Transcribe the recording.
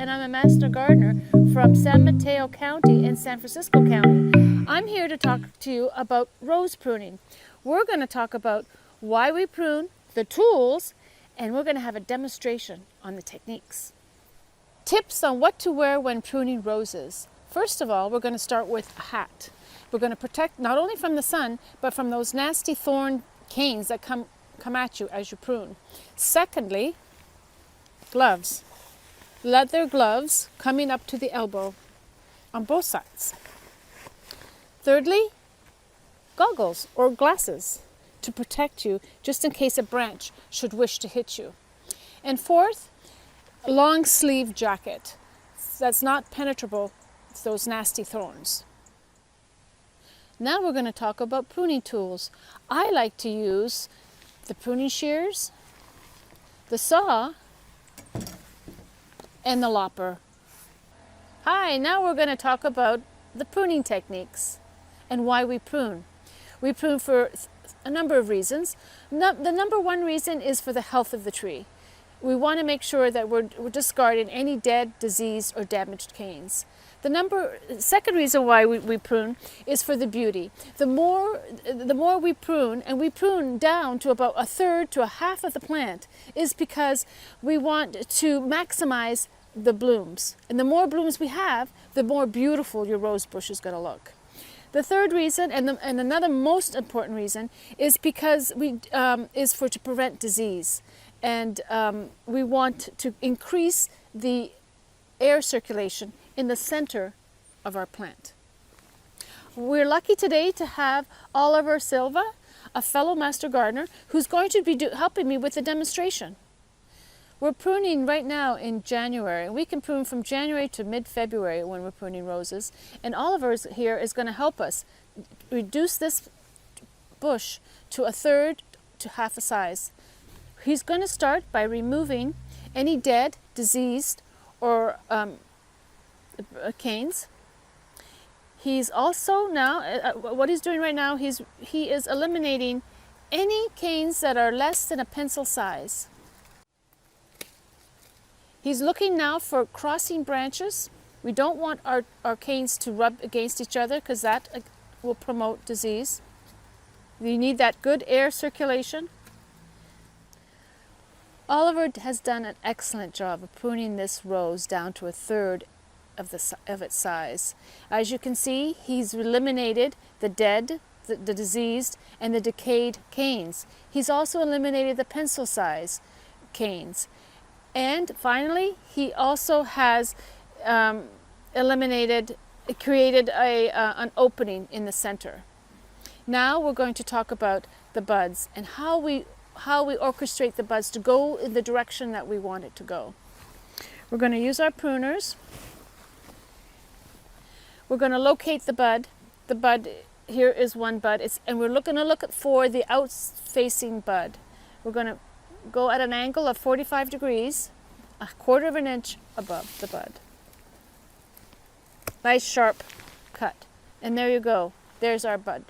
and I'm a master gardener from San Mateo County and San Francisco County. I'm here to talk to you about rose pruning. We're going to talk about why we prune, the tools, and we're going to have a demonstration on the techniques. Tips on what to wear when pruning roses. First of all, we're going to start with a hat. We're going to protect not only from the sun, but from those nasty thorn canes that come at you as you prune. Secondly, gloves. Leather gloves coming up to the elbow on both sides. Thirdly, goggles or glasses to protect you just in case a branch should wish to hit you. And fourth, a long sleeve jacket that's not penetrable to those nasty thorns. Now we're going to talk about pruning tools. I like to use the pruning shears, the saw, and the lopper. Hi, now we're going to talk about the pruning techniques and why we prune. We prune for a number of reasons. The number one reason is for the health of the tree. We want to make sure that we're discarding any dead, diseased, or damaged canes. The second reason why we prune is for the beauty. The more we prune, and we prune down to about a third to a half of the plant, is because we want to maximize the blooms. And the more blooms we have, the more beautiful your rose bush is going to look. The third reason, and another most important reason, is because to prevent disease. And we want to increase the air circulation in the center of our plant. We're lucky today to have Oliver Silva, a fellow master gardener, who's going to be helping me with the demonstration. We're pruning right now in January. We can prune from January to mid-February when we're pruning roses. And Oliver here is going to help us reduce this bush to a third to half a size. He's going to start by removing any dead, diseased, or canes. He's also now, what he's doing right now, he is eliminating any canes that are less than a pencil size. He's looking now for crossing branches. We don't want our canes to rub against each other because that will promote disease. You need that good air circulation. Oliver has done an excellent job of pruning this rose down to a third of its size. As you can see, he's eliminated the dead, the diseased, and the decayed canes. He's also eliminated the pencil size canes. And finally, he also has created an opening in the center. Now we're going to talk about the buds and how we orchestrate the buds to go in the direction that we want it to go. We're going to use our pruners. We're going to locate the bud. The bud, here is one bud, and we're going to look for the out-facing bud. We're going to go at an angle of 45 degrees, a quarter of an inch above the bud. Nice sharp cut. And there you go. There's our bud.